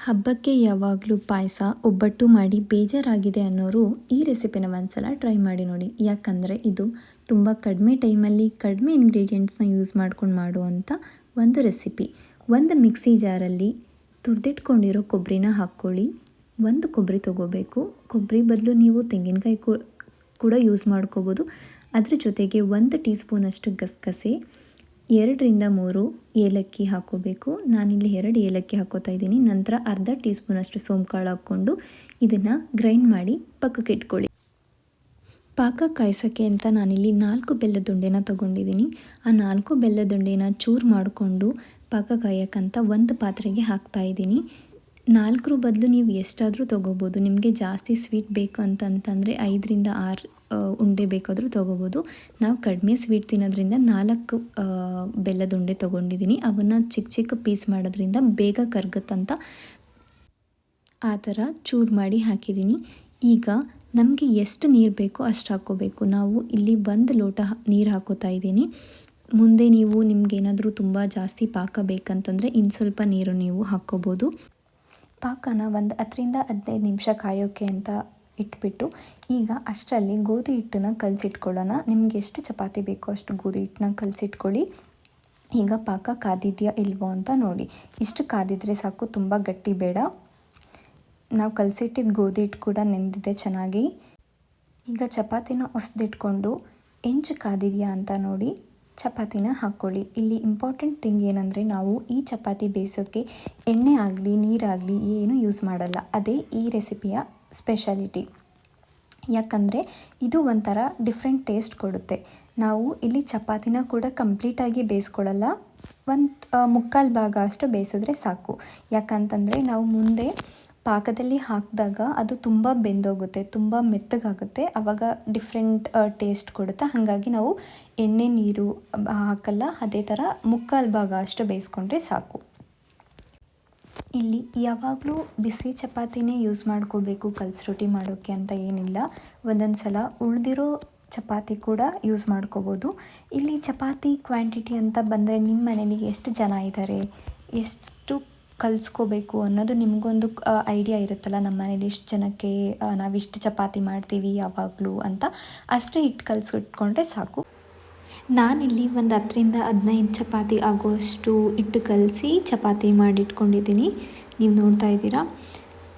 ಹಬ್ಬಕ್ಕೆ ಯಾವಾಗಲೂ ಪಾಯಸ ಒಬ್ಬಟ್ಟು ಮಾಡಿ ಬೇಜಾರಾಗಿದೆ ಅನ್ನೋರು ಈ ರೆಸಿಪಿನ ಒಂದ್ಸಲ ಟ್ರೈ ಮಾಡಿ ನೋಡಿ. ಯಾಕಂದರೆ ಇದು ತುಂಬ ಕಡಿಮೆ ಟೈಮಲ್ಲಿ ಕಡಿಮೆ ಇಂಗ್ರೀಡಿಯೆಂಟ್ಸ್ನ ಯೂಸ್ ಮಾಡ್ಕೊಂಡು ಮಾಡುವಂಥ ಒಂದು ರೆಸಿಪಿ. ಒಂದು ಮಿಕ್ಸಿ ಜಾರಲ್ಲಿ ತುರಿದಿಟ್ಕೊಂಡಿರೋ ಕೊಬ್ಬರಿನ ಹಾಕ್ಕೊಳ್ಳಿ. ಒಂದು ಕೊಬ್ಬರಿ ತೊಗೋಬೇಕು. ಕೊಬ್ಬರಿ ಬದಲು ನೀವು ತೆಂಗಿನಕಾಯಿ ಕೂಡ ಯೂಸ್ ಮಾಡ್ಕೋಬೋದು. ಅದ್ರ ಜೊತೆಗೆ 1 ಟೀ ಸ್ಪೂನಷ್ಟು ಗಸಗಸೆ, 2-3 ಏಲಕ್ಕಿ ಹಾಕೋಬೇಕು. ನಾನಿಲ್ಲಿ 2 ಏಲಕ್ಕಿ ಹಾಕೋತಾ ಇದ್ದೀನಿ. ನಂತರ ಅರ್ಧ ಟೀ ಸ್ಪೂನಷ್ಟು ಸೋಂಕಾಳು ಹಾಕ್ಕೊಂಡು ಇದನ್ನು ಗ್ರೈಂಡ್ ಮಾಡಿ ಪಕ್ಕಕ್ಕೆ ಇಟ್ಕೊಳ್ಳಿ. ಪಾಕ ಕಾಯಿಸೋಕ್ಕೆ ಅಂತ ನಾನಿಲ್ಲಿ 4 ಬೆಲ್ಲದುಂಡೆನ ತೊಗೊಂಡಿದ್ದೀನಿ. ಆ 4 ಬೆಲ್ಲದುಂಡೆನ ಚೂರು ಮಾಡಿಕೊಂಡು ಪಾಕ ಕಾಯೋಕ್ಕಂತ ಒಂದು ಪಾತ್ರೆಗೆ ಹಾಕ್ತಾಯಿದ್ದೀನಿ. 4 ಬದಲು ನೀವು ಎಷ್ಟಾದರೂ ತೊಗೋಬೋದು. ನಿಮಗೆ ಜಾಸ್ತಿ ಸ್ವೀಟ್ ಬೇಕು ಅಂತಂತಂದರೆ 5-6 ಉಂಡೆ ಬೇಕಾದರೂ ತೊಗೋಬೋದು. ನಾವು ಕಡಿಮೆ ಸ್ವೀಟ್ ತಿನ್ನೋದ್ರಿಂದ 4 ಬೆಲ್ಲದ ಉಂಡೆ ತೊಗೊಂಡಿದ್ದೀನಿ. ಅವನ್ನು ಚಿಕ್ಕ ಚಿಕ್ಕ ಪೀಸ್ ಮಾಡೋದ್ರಿಂದ ಬೇಗ ಕರಗುತ್ತಂತ ಆ ಥರ ಚೂರು ಮಾಡಿ ಹಾಕಿದ್ದೀನಿ. ಈಗ ನಮಗೆ ಎಷ್ಟು ನೀರು ಬೇಕೋ ಅಷ್ಟು ಹಾಕ್ಕೋಬೇಕು. ನಾವು ಇಲ್ಲಿ 1 ಲೋಟ ನೀರು ಹಾಕೋತಾ ಇದ್ದೀನಿ. ಮುಂದೆ ನೀವು ನಿಮಗೇನಾದರೂ ತುಂಬ ಜಾಸ್ತಿ ಪಾಕ ಬೇಕಂತಂದರೆ ಇನ್ನು ಸ್ವಲ್ಪ ನೀರು ನೀವು ಹಾಕ್ಕೋಬೋದು. ಪಾಕನ ಒಂದು 10-15 ನಿಮಿಷ ಕಾಯೋಕ್ಕೆ ಅಂತ ಇಟ್ಬಿಟ್ಟು ಈಗ ಅಷ್ಟರಲ್ಲಿ ಗೋಧಿ ಹಿಟ್ಟನ್ನು ಕಲಸಿಟ್ಕೊಳ್ಳೋಣ. ನಿಮ್ಗೆ ಎಷ್ಟು ಚಪಾತಿ ಬೇಕೋ ಅಷ್ಟು ಗೋಧಿ ಹಿಟ್ಟನ್ನ ಕಲಸಿಟ್ಕೊಳ್ಳಿ. ಈಗ ಪಾಕ ಕಾದಿದೆಯಾ ಇಲ್ವೋ ಅಂತ ನೋಡಿ. ಇಷ್ಟು ಕಾದಿದ್ರೆ ಸಾಕು, ತುಂಬ ಗಟ್ಟಿ ಬೇಡ. ನಾವು ಕಲಸಿಟ್ಟಿದ್ದ ಗೋಧಿ ಹಿಟ್ಟು ಕೂಡ ನೆಂದಿದೆ ಚೆನ್ನಾಗಿ. ಈಗ ಚಪಾತಿನ ಹೊಸ್ದಿಟ್ಕೊಂಡು ಹೆಂಚು ಕಾದಿದೆಯಾ ಅಂತ ನೋಡಿ ಚಪಾತಿನ ಹಾಕ್ಕೊಳ್ಳಿ. ಇಲ್ಲಿ ಇಂಪಾರ್ಟೆಂಟ್ ಥಿಂಗ್ ಏನಂದರೆ ನಾವು ಈ ಚಪಾತಿ ಬೇಯಿಸೋಕ್ಕೆ ಎಣ್ಣೆ ಆಗಲಿ ನೀರಾಗಲಿ ಏನೂ ಯೂಸ್ ಮಾಡಲ್ಲ. ಅದೇ ಈ ರೆಸಿಪಿಯ ಸ್ಪೆಷಾಲಿಟಿ. ಯಾಕಂದರೆ ಇದು ಒಂಥರ ಡಿಫ್ರೆಂಟ್ ಟೇಸ್ಟ್ ಕೊಡುತ್ತೆ. ನಾವು ಇಲ್ಲಿ ಚಪಾತಿನ ಕೂಡ ಕಂಪ್ಲೀಟಾಗಿ ಬೇಯಿಸ್ಕೊಳ್ಳಲ್ಲ. ಮುಕ್ಕಾಲು ಭಾಗ ಅಷ್ಟು ಬೇಯಿಸಿದ್ರೆ ಸಾಕು. ಯಾಕಂತಂದರೆ ನಾವು ಮುಂದೆ ಪಾಕದಲ್ಲಿ ಹಾಕಿದಾಗ ಅದು ತುಂಬ ಬೆಂದೋಗುತ್ತೆ, ತುಂಬ ಮೆತ್ತಗಾಗುತ್ತೆ. ಆವಾಗ ಡಿಫ್ರೆಂಟ್ ಟೇಸ್ಟ್ ಕೊಡುತ್ತೆ. ಹಾಗಾಗಿ ನಾವು ಎಣ್ಣೆ ನೀರು ಹಾಕಲ್ಲ. ಅದೇ ಥರ ಮುಕ್ಕಾಲು ಭಾಗ ಅಷ್ಟು ಬೇಯಿಸ್ಕೊಂಡ್ರೆ ಸಾಕು. ಇಲ್ಲಿ ಯಾವಾಗಲೂ ಬಿಸಿ ಚಪಾತಿನೇ ಯೂಸ್ ಮಾಡ್ಕೋಬೇಕು ಕಲಸಿ ರೊಟ್ಟಿ ಮಾಡೋಕ್ಕೆ ಅಂತ ಏನಿಲ್ಲ. ಒಂದೊಂದು ಸಲ ಉಳಿದಿರೋ ಚಪಾತಿ ಕೂಡ ಯೂಸ್ ಮಾಡ್ಕೋಬೋದು. ಇಲ್ಲಿ ಚಪಾತಿ ಕ್ವಾಂಟಿಟಿ ಅಂತ ಬಂದರೆ ನಿಮ್ಮ ಮನೇಲಿ ಎಷ್ಟು ಜನ ಇದ್ದಾರೆ, ಎಷ್ಟು ಕಲಿಸ್ಕೋಬೇಕು ಅನ್ನೋದು ನಿಮಗೊಂದು ಐಡಿಯಾ ಇರುತ್ತಲ್ಲ. ನಮ್ಮ ಮನೇಲಿ ಇಷ್ಟು ಜನಕ್ಕೆ ನಾವಿಷ್ಟು ಚಪಾತಿ ಮಾಡ್ತೀವಿ ಯಾವಾಗಲೂ ಅಂತ, ಅಷ್ಟೇ ಹಿಟ್ಟು ಕಲಸಿಟ್ಕೊಂಡ್ರೆ ಸಾಕು. ನಾನಿಲ್ಲಿ ಒಂದು 10-15 ಚಪಾತಿ ಆಗೋಷ್ಟು ಹಿಟ್ಟು ಕಲಸಿ ಚಪಾತಿ ಮಾಡಿಟ್ಕೊಂಡಿದ್ದೀನಿ. ನೀವು ನೋಡ್ತಾ ಇದ್ದೀರಾ.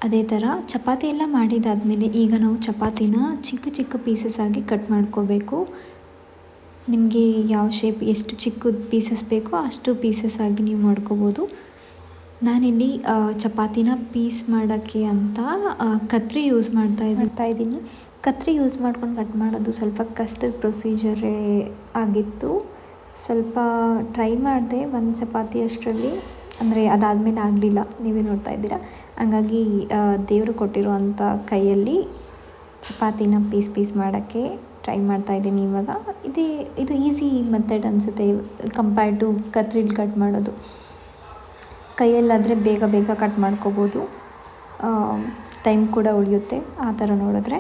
ಅದೇ ಥರ ಚಪಾತಿ ಎಲ್ಲ ಮಾಡಿದಾದಮೇಲೆ ಈಗ ನಾವು ಚಪಾತಿನ ಚಿಕ್ಕ ಚಿಕ್ಕ ಪೀಸಸ್ ಆಗಿ ಕಟ್ ಮಾಡ್ಕೋಬೇಕು. ನಿಮಗೆ ಯಾವ ಶೇಪ್ ಎಷ್ಟು ಚಿಕ್ಕದು ಪೀಸಸ್ ಬೇಕೋ ಅಷ್ಟು ಪೀಸಸ್ ಆಗಿ ನೀವು ಮಾಡ್ಕೋಬೋದು. ನಾನಿಲ್ಲಿ ಚಪಾತಿನ ಪೀಸ್ ಮಾಡೋಕ್ಕೆ ಅಂತ ಕತ್ರಿ ಯೂಸ್ ಮಾಡ್ತಾ ಇದ್ದೀನಿ. ಕತ್ರಿ ಯೂಸ್ ಮಾಡ್ಕೊಂಡು ಕಟ್ ಮಾಡೋದು ಸ್ವಲ್ಪ ಕಷ್ಟದ ಪ್ರೊಸೀಜರೇ ಆಗಿತ್ತು. ಸ್ವಲ್ಪ ಟ್ರೈ ಮಾಡಿದೆ ಒಂದು ಚಪಾತಿ ಅಷ್ಟರಲ್ಲಿ, ಅಂದರೆ ಅದಾದಮೇಲೆ ಆಗಲಿಲ್ಲ. ನೀವೇ ನೋಡ್ತಾ ಇದ್ದೀರಾ. ಹಂಗಾಗಿ ದೇವರು ಕೊಟ್ಟಿರೋ ಅಂಥ ಕೈಯಲ್ಲಿ ಚಪಾತಿನ ಪೀಸ್ ಮಾಡೋಕ್ಕೆ ಟ್ರೈ ಮಾಡ್ತಾಯಿದ್ದೀನಿ ಇವಾಗ. ಇದು ಈಸಿ ಮೆಥಡ್ ಅನಿಸುತ್ತೆ ಕಂಪೇರ್ ಟು ಕತ್ರಿಲಿ ಕಟ್ ಮಾಡೋದು. ಕೈಯಲ್ಲಾದರೆ ಬೇಗ ಕಟ್ ಮಾಡ್ಕೋಬೋದು, ಟೈಮ್ ಕೂಡ ಉಳಿಯುತ್ತೆ ಆ ಥರ ನೋಡಿದ್ರೆ.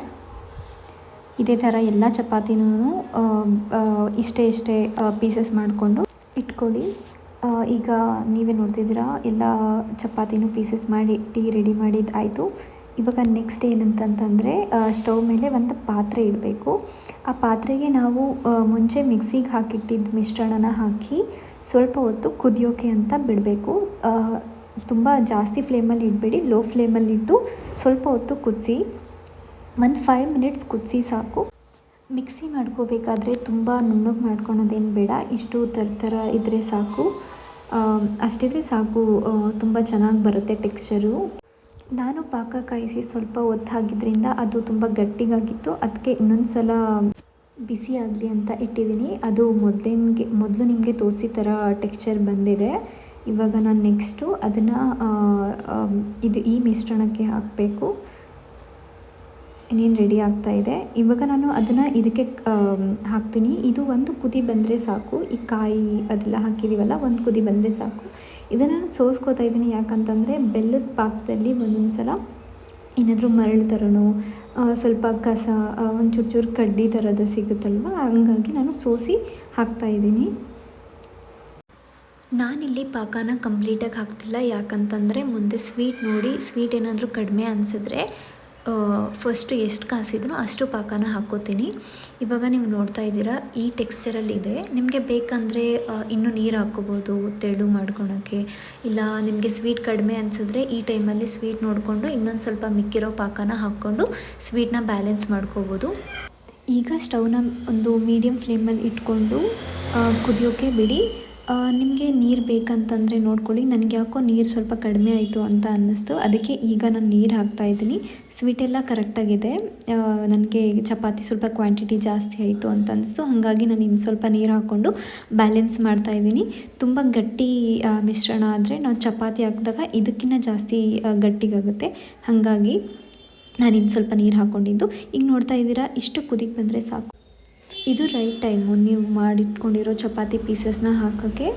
ಇದೇ ಥರ ಎಲ್ಲ ಚಪಾತಿನೂ ಇಷ್ಟೇ ಪೀಸಸ್ ಮಾಡಿಕೊಂಡು ಇಟ್ಕೊಳ್ಳಿ. ಈಗ ನೀವೇ ನೋಡ್ತಿದ್ದೀರಾ ಎಲ್ಲ ಚಪಾತಿನೂ ಪೀಸಸ್ ಮಾಡಿ ರೆಡಿ ಮಾಡಿದ್ದು ಆಯಿತು. ಇವಾಗ ನೆಕ್ಸ್ಟ್ ಏನಂತಂತಂದರೆ ಸ್ಟವ್ ಮೇಲೆ ಒಂದು ಪಾತ್ರೆ ಇಡಬೇಕು. ಆ ಪಾತ್ರೆಗೆ ನಾವು ಮುಂಚೆ ಮಿಕ್ಸಿಗೆ ಹಾಕಿಟ್ಟಿದ್ದ ಮಿಶ್ರಣನ ಹಾಕಿ ಸ್ವಲ್ಪ ಹೊತ್ತು ಕುದಿಯೋಕೆ ಅಂತ ಬಿಡಬೇಕು. ತುಂಬ ಜಾಸ್ತಿ ಫ್ಲೇಮಲ್ಲಿ ಇಡಬೇಡಿ, ಲೋ ಫ್ಲೇಮಲ್ಲಿಟ್ಟು ಸ್ವಲ್ಪ ಹೊತ್ತು ಕುದಿಸಿ. ಒಂದು 5 ಮಿನಿಟ್ಸ್ ಕುದಿಸಿ ಸಾಕು. ಮಿಕ್ಸಿ ಮಾಡ್ಕೋಬೇಕಾದ್ರೆ ತುಂಬ ನುಣ್ಣಗೆ ಮಾಡ್ಕೊಳೋದೇನು ಬೇಡ. ಇಷ್ಟು ಥರ ಇದ್ದರೆ ಸಾಕು, ಅಷ್ಟಿದ್ರೆ ಸಾಕು. ತುಂಬ ಚೆನ್ನಾಗಿ ಬರುತ್ತೆ ಟೆಕ್ಸ್ಚರು. ನಾನು ಪಾಕ ಕಾಯಿಸಿ ಸ್ವಲ್ಪ ಹೊತ್ತು ಹಾಕಿದ್ರಿಂದ ಅದು ತುಂಬ ಗಟ್ಟಿಗಾಗಿತ್ತು. ಅದಕ್ಕೆ ಇನ್ನೊಂದು ಸಲ ಬಿಸಿ ಆಗಲಿ ಅಂತ ಇಟ್ಟಿದ್ದೀನಿ. ಅದು ಮೊದಲು ನಿಮಗೆ ತೋರಿಸಿ ಥರ ಟೆಕ್ಸ್ಚರ್ ಬಂದಿದೆ. ಇವಾಗ ನಾನು ನೆಕ್ಸ್ಟು ಅದನ್ನು ಈ ಮಿಶ್ರಣಕ್ಕೆ ಹಾಕಬೇಕು. ಇನ್ನೇನು ರೆಡಿ ಆಗ್ತಾಯಿದೆ. ಇವಾಗ ನಾನು ಅದನ್ನು ಇದಕ್ಕೆ ಹಾಕ್ತೀನಿ. ಇದು ಒಂದು ಕುದಿ ಬಂದರೆ ಸಾಕು. ಈ ಕಾಯಿ ಅದೆಲ್ಲ ಹಾಕಿದ್ದೀವಲ್ಲ, ಒಂದು ಕುದಿ ಬಂದರೆ ಸಾಕು. ಇದನ್ನು ನಾನು ಸೋಸ್ಕೋತಾ ಇದ್ದೀನಿ. ಯಾಕಂತಂದರೆ ಬೆಲ್ಲದ ಪಾಕದಲ್ಲಿ ಒಂದೊಂದು ಸಲ ಏನಾದರೂ ಮರಳು ಥರನೋ ಸ್ವಲ್ಪ ಕಸ ಒಂದು ಚೂರು ಕಡ್ಡಿ ಥರದ ಸಿಗುತ್ತಲ್ವ, ಹಂಗಾಗಿ ನಾನು ಸೋಸಿ ಹಾಕ್ತಾಯಿದ್ದೀನಿ. ನಾನಿಲ್ಲಿ ಪಾಕನ ಕಂಪ್ಲೀಟಾಗಿ ಹಾಕ್ತಿಲ್ಲ, ಯಾಕಂತಂದರೆ ಮುಂದೆ ಸ್ವೀಟ್ ನೋಡಿ ಸ್ವೀಟ್ ಏನಾದರೂ ಕಡಿಮೆ ಅನಿಸಿದ್ರೆ ಫಸ್ಟು ಎಷ್ಟು ಕಾಸಿದ್ರೂ ಅಷ್ಟು ಪಾಕನ ಹಾಕ್ಕೋತೀನಿ. ಇವಾಗ ನೀವು ನೋಡ್ತಾ ಇದ್ದೀರಾ ಈ ಟೆಕ್ಸ್ಚರಲ್ಲಿದೆ. ನಿಮಗೆ ಬೇಕಂದರೆ ಇನ್ನೂ ನೀರು ಹಾಕ್ಕೋಬೋದು ತೆಳು ಮಾಡ್ಕೊಳಕ್ಕೆ. ಇಲ್ಲ ನಿಮಗೆ ಸ್ವೀಟ್ ಕಡಿಮೆ ಅನಿಸಿದ್ರೆ ಈ ಟೈಮಲ್ಲಿ ಸ್ವೀಟ್ ನೋಡಿಕೊಂಡು ಇನ್ನೊಂದು ಸ್ವಲ್ಪ ಮಿಕ್ಕಿರೋ ಪಾಕನ ಹಾಕ್ಕೊಂಡು ಸ್ವೀಟನ್ನ ಬ್ಯಾಲೆನ್ಸ್ ಮಾಡ್ಕೋಬೋದು. ಈಗ ಸ್ಟವ್ನ ಒಂದು ಮೀಡಿಯಮ್ ಫ್ಲೇಮಲ್ಲಿ ಇಟ್ಕೊಂಡು ಕುದಿಯೋಕ್ಕೆ ಬಿಡಿ. ನಿಮಗೆ ನೀರು ಬೇಕಂತಂದರೆ ನೋಡ್ಕೊಳ್ಳಿ. ನನಗೆ ಯಾಕೋ ನೀರು ಸ್ವಲ್ಪ ಕಡಿಮೆ ಆಯಿತು ಅಂತ ಅನ್ನಿಸ್ತು, ಅದಕ್ಕೆ ಈಗ ನಾನು ನೀರು ಹಾಕ್ತಾಯಿದ್ದೀನಿ. ಸ್ವೀಟೆಲ್ಲ ಕರೆಕ್ಟಾಗಿದೆ. ನನಗೆ ಚಪಾತಿ ಸ್ವಲ್ಪ ಕ್ವಾಂಟಿಟಿ ಜಾಸ್ತಿ ಆಯಿತು ಅಂತ ಅನಿಸ್ತು, ಹಾಗಾಗಿ ನಾನು ಇನ್ನು ಸ್ವಲ್ಪ ನೀರು ಹಾಕ್ಕೊಂಡು ಬ್ಯಾಲೆನ್ಸ್ ಮಾಡ್ತಾಯಿದ್ದೀನಿ. ತುಂಬ ಗಟ್ಟಿ ಮಿಶ್ರಣ ಆದರೆ ನಾವು ಚಪಾತಿ ಹಾಕಿದಾಗ ಇದಕ್ಕಿಂತ ಜಾಸ್ತಿ ಗಟ್ಟಿಗಾಗುತ್ತೆ, ಹಾಗಾಗಿ ನಾನು ಇನ್ನು ಸ್ವಲ್ಪ ನೀರು ಹಾಕ್ಕೊಂಡಿದ್ದು. ಈಗ ನೋಡ್ತಾ ಇದ್ದೀರಾ, ಇಷ್ಟು ಕುದಿಗೆ ಬಂದರೆ ಸಾಕು. ಇದು ರೈಟ್ ಟೈಮು ನೀವು ಮಾಡಿಟ್ಕೊಂಡಿರೋ ಚಪಾತಿ ಪೀಸಸ್ನ ಹಾಕೋಕ್ಕೆ.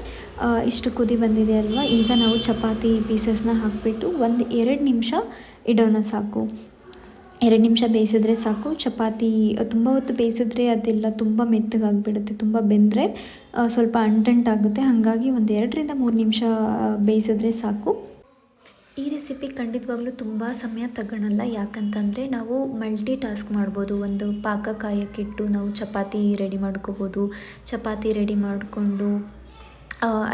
ಇಷ್ಟು ಕುದಿ ಬಂದಿದೆ ಅಲ್ವಾ, ಈಗ ನಾವು ಚಪಾತಿ ಪೀಸಸ್ನ ಹಾಕಿಬಿಟ್ಟು ಒಂದು 2 ನಿಮಿಷ ಇಡೋಣ ಸಾಕು. 2 ನಿಮಿಷ ಬೇಯಿಸಿದ್ರೆ ಸಾಕು. ಚಪಾತಿ ತುಂಬ ಹೊತ್ತು ಬೇಯಿಸಿದ್ರೆ ಅದೆಲ್ಲ ತುಂಬ ಮೆತ್ತಗಾಗಿಬಿಡುತ್ತೆ, ತುಂಬ ಬೆಂದರೆ ಸ್ವಲ್ಪ ಅಂಟಂಟಾಗುತ್ತೆ. ಹಾಗಾಗಿ ಒಂದು 2ರಿಂದ 3 ನಿಮಿಷ ಬೇಯಿಸಿದ್ರೆ ಸಾಕು. ಈ ರೆಸಿಪಿ ಖಂಡಿತವಾಗ್ಲೂ ತುಂಬ ಸಮಯ ತಗೊಳ್ಳಲ್ಲ, ಯಾಕಂತಂದರೆ ನಾವು ಮಲ್ಟಿ ಟಾಸ್ಕ್ ಮಾಡ್ಬೋದು. ಒಂದು ಪಾಕ ಕಾಯಕ್ಕಿಟ್ಟು ನಾವು ಚಪಾತಿ ರೆಡಿ ಮಾಡ್ಕೋಬೋದು. ಚಪಾತಿ ರೆಡಿ ಮಾಡಿಕೊಂಡು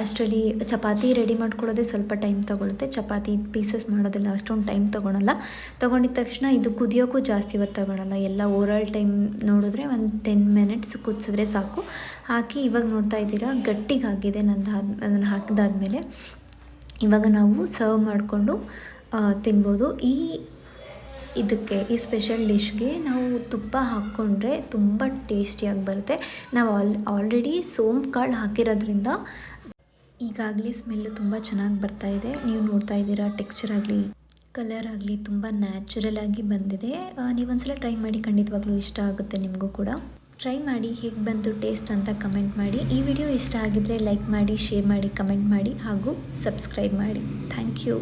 ಅಷ್ಟರಲ್ಲಿ ಚಪಾತಿ ರೆಡಿ ಮಾಡ್ಕೊಳ್ಳೋದೇ ಸ್ವಲ್ಪ ಟೈಮ್ ತೊಗೊಳುತ್ತೆ. ಚಪಾತಿ ಪೀಸಸ್ ಮಾಡೋದೆಲ್ಲ ಅಷ್ಟೊಂದು ಟೈಮ್ ತೊಗೊಳಲ್ಲ. ತೊಗೊಂಡಿದ ತಕ್ಷಣ ಇದು ಕುದಿಯೋಕ್ಕೂ ಜಾಸ್ತಿ ಹೊತ್ತು ತೊಗೊಳಲ್ಲ. ಎಲ್ಲ ಓವರಾಲ್ ಟೈಮ್ ನೋಡಿದ್ರೆ ಒಂದು 10 ಮಿನಿಟ್ಸ್ ಕುದಿಸಿದ್ರೆ ಸಾಕು. ಹಾಕಿ ಇವಾಗ ನೋಡ್ತಾ ಇದ್ದೀರಾ ಗಟ್ಟಿಗಾಗಿದೆ ಅದನ್ನು ಹಾಕಿದಾದ್ಮೇಲೆ. ಇವಾಗ ನಾವು ಸರ್ವ್ ಮಾಡಿಕೊಂಡು ತಿನ್ಬೋದು. ಈ ಸ್ಪೆಷಲ್ ಡಿಶ್ಗೆ ನಾವು ತುಪ್ಪ ಹಾಕ್ಕೊಂಡ್ರೆ ತುಂಬ ಟೇಸ್ಟಿಯಾಗಿ ಬರುತ್ತೆ. ನಾವು ಆಲ್ರೆಡಿ ಸೋಂಪು ಕಾಳು ಹಾಕಿರೋದ್ರಿಂದ ಈಗಾಗಲೇ ಸ್ಮೆಲ್ಲು ತುಂಬ ಚೆನ್ನಾಗಿ ಬರ್ತಾಯಿದೆ. ನೀವು ನೋಡ್ತಾ ಇದ್ದೀರಾ, ಟೆಕ್ಸ್ಚರ್ ಆಗಲಿ ಕಲರ್ ಆಗಲಿ ತುಂಬ ನ್ಯಾಚುರಲ್ ಆಗಿ ಬಂದಿದೆ. ನೀವೊಂದ್ಸಲ ಟ್ರೈ ಮಾಡಿ, ಖಂಡಿತವಾಗ್ಲೂ ಇಷ್ಟ ಆಗುತ್ತೆ ನಿಮಗೂ ಕೂಡ. ಟ್ರೈ ಮಾಡಿ ಹೇಗೆ ಬಂತು ಟೇಸ್ಟ್ ಅಂತ ಕಮೆಂಟ್ ಮಾಡಿ. ಈ ವಿಡಿಯೋ ಇಷ್ಟ ಆಗಿದ್ದರೆ ಲೈಕ್ ಮಾಡಿ, ಶೇರ್ ಮಾಡಿ, ಕಮೆಂಟ್ ಮಾಡಿ ಹಾಗೂ ಸಬ್ಸ್ಕ್ರೈಬ್ ಮಾಡಿ. Thank you.